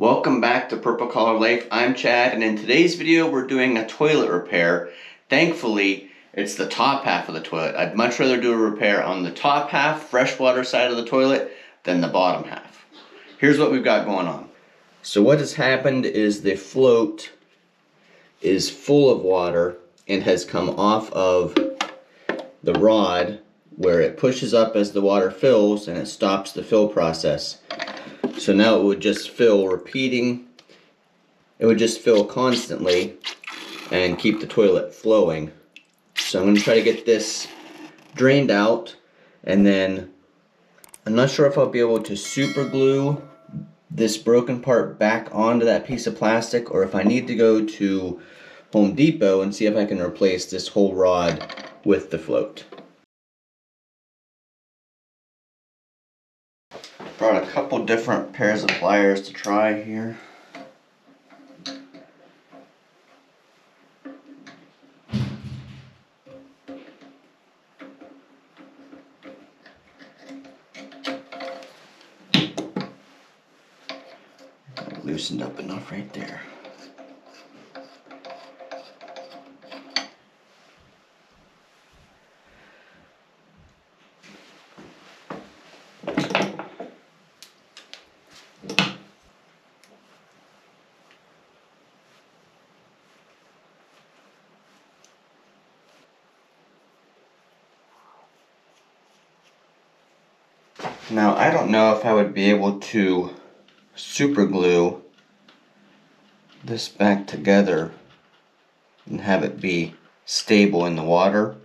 Welcome back to Purple Collar Life. I'm Chad, and in today's video we're doing a toilet repair. Thankfully, it's the top half of the toilet. I'd much rather do a repair on the top half, freshwater side of the toilet, than the bottom half. Here's what we've got going on. So what has happened is the float is full of water and has come off of the rod where it pushes up as the water fills and it stops the fill process. So now it would just fill repeating. It would just fill constantly and keep the toilet flowing. So I'm going to try to get this drained out, and then I'm not sure if I'll be able to super glue this broken part back onto that piece of plastic, or if I need to go to Home Depot and see if I can replace this whole rod with the float. Brought a couple different pairs of pliers to try here. Loosened up enough right there. Now, I don't know if I would be able to super glue this back together and have it be stable in the water.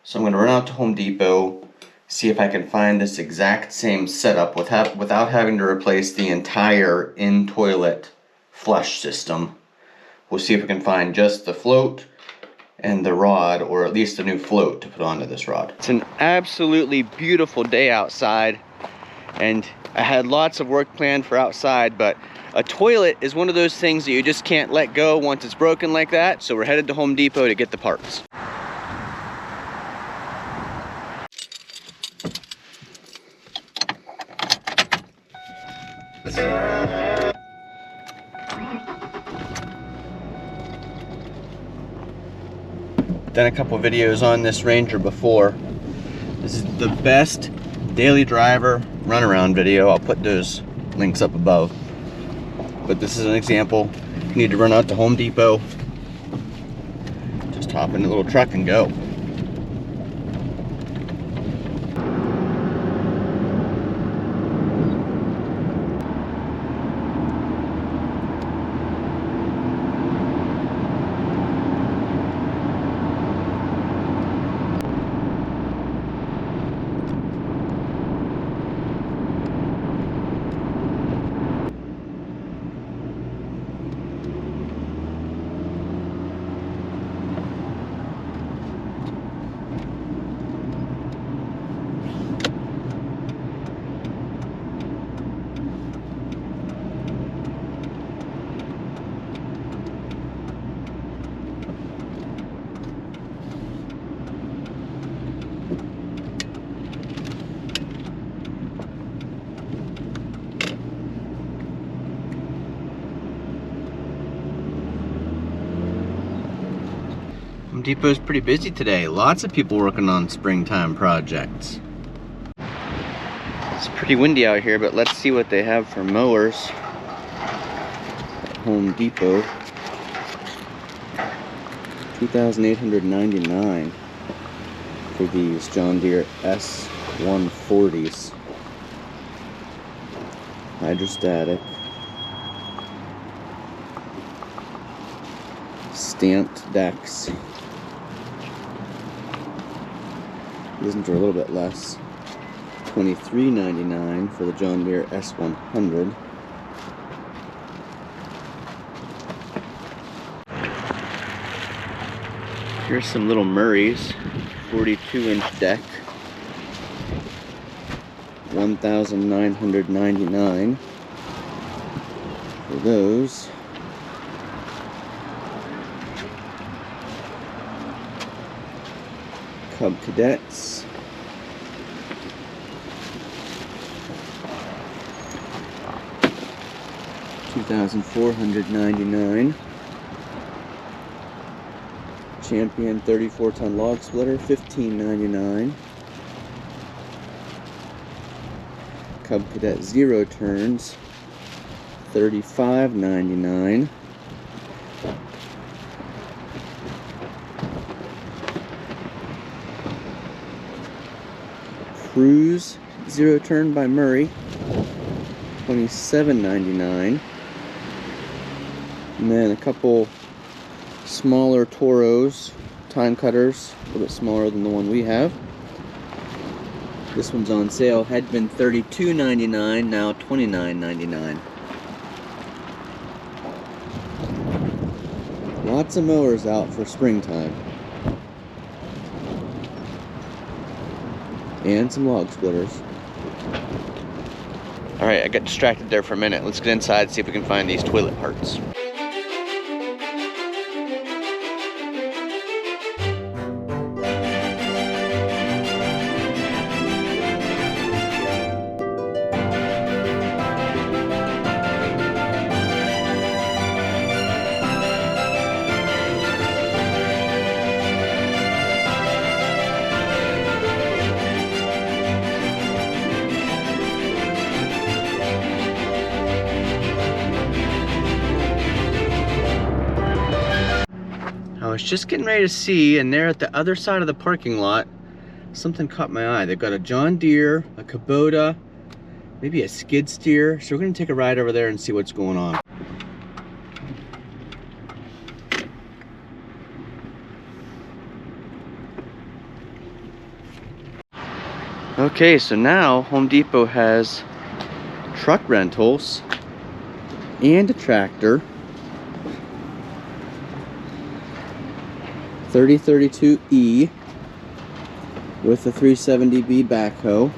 So I'm going to run out to Home Depot, see if I can find this exact same setup without having to replace the entire in-toilet flush system. We'll see if we can find just the float and the rod, or at least a new float to put onto this rod. It's an absolutely beautiful day outside, and I had lots of work planned for outside, but a toilet is one of those things that you just can't let go once it's broken like that, so we're headed to Home Depot to get the parts. Done a couple videos on this Ranger before. This is the best daily driver runaround video. I'll put those links up above. But this is an example. You need to run out to Home Depot. Just hop in the little truck and go. Home Depot's pretty busy today. Lots of people working on springtime projects. It's pretty windy out here, but let's see what they have for mowers at Home Depot. $2,899 for these John Deere S140s. Hydrostatic. Stamped decks. These ones are a little bit less. $23.99 for the John Deere S100. Here's some little Murrays, 42-inch deck. $1,999 for those. Cub Cadets. $2,499. Champion 34-ton log splitter, $15.99. Cub Cadet 0 turns, $35.99. Cruise 0 turn by Murray, $27.99. And then a couple smaller Toros, time cutters, a little bit smaller than the one we have. This one's on sale, had been $32.99, now $29.99. Lots of mowers out for springtime. And some log splitters. Alright, I got distracted there for a minute. Let's get inside and see if we can find these toilet parts. I was just getting ready to see, and there at the other side of the parking lot, something caught my eye. They've got a John Deere, a Kubota, maybe a skid steer. So we're gonna take a ride over there and see what's going on. Okay, so now Home Depot has truck rentals and a tractor. 3032E with a 370B backhoe.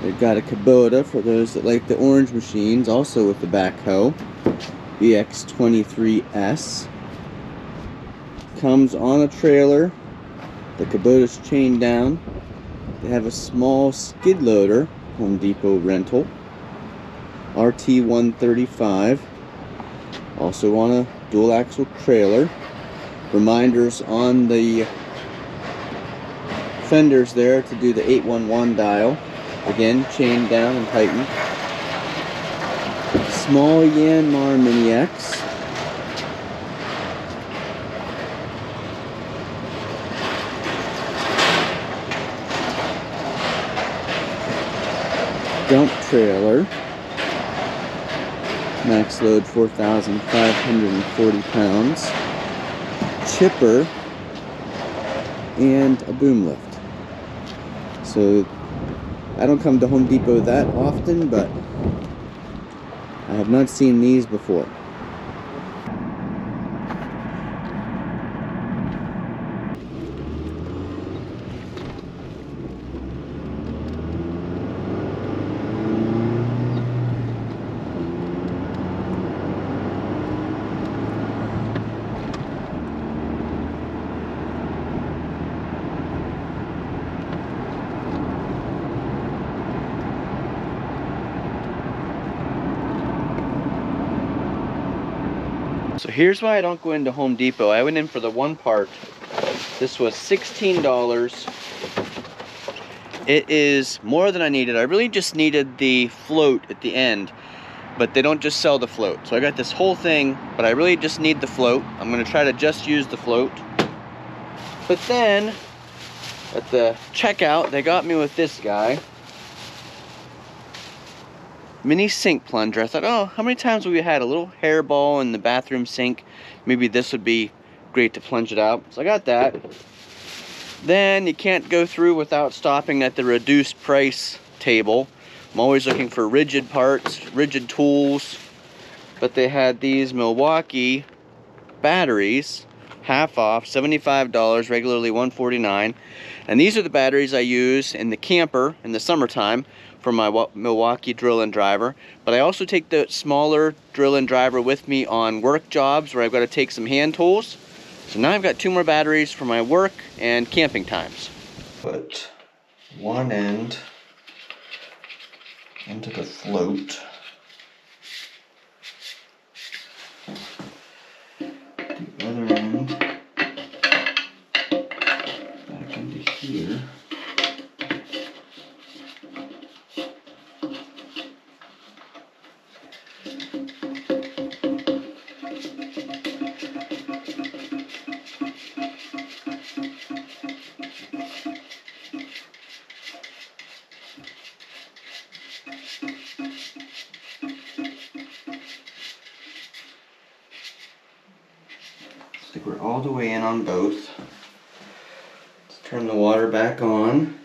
They've got a Kubota for those that like the orange machines, also with the backhoe. BX23S. Comes on a trailer. The Kubota's chained down. They have a small skid loader, Home Depot rental. RT135. Also on a dual axle trailer. Reminders on the fenders there to do the 811 dial. Again, chained down and tightened. Small Yanmar Mini X. Dump trailer. Max load 4,540 pounds. Chipper and a boom lift. So I don't come to Home Depot that often, but I have not seen these before. So here's why I don't go into Home Depot. I went in for the one part. This was $16. It is more than I needed. I really just needed the float at the end, but they don't just sell the float. So I got this whole thing, but I really just need the float. I'm gonna try to just use the float. But then, at the checkout, they got me with this guy. Mini sink plunger. I thought, oh, how many times have we had a little hairball in the bathroom sink? Maybe this would be great to plunge it out. So I got that. Then you can't go through without stopping at the reduced price table. I'm always looking for rigid parts, rigid tools. But they had these Milwaukee batteries, half off, $75, regularly $149. And these are the batteries I use in the camper in the summertime for my Milwaukee drill and driver. But I also take the smaller drill and driver with me on work jobs where I've got to take some hand tools. So now I've got 2 more batteries for my work and camping times. Put one end into the float. Looks like we're all the way in on both. Let's turn the water back on.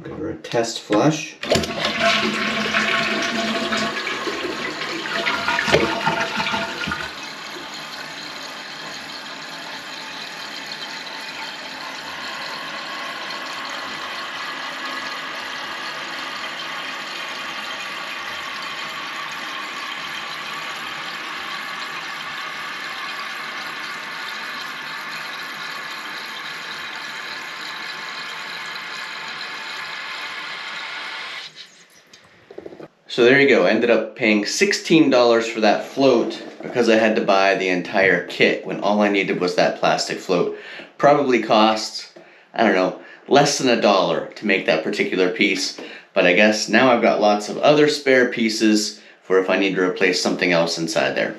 Give her a test flush. So there you go, I ended up paying $16 for that float because I had to buy the entire kit when all I needed was that plastic float. Probably costs, I don't know, less than $1 to make that particular piece, but I guess now I've got lots of other spare pieces for if I need to replace something else inside there.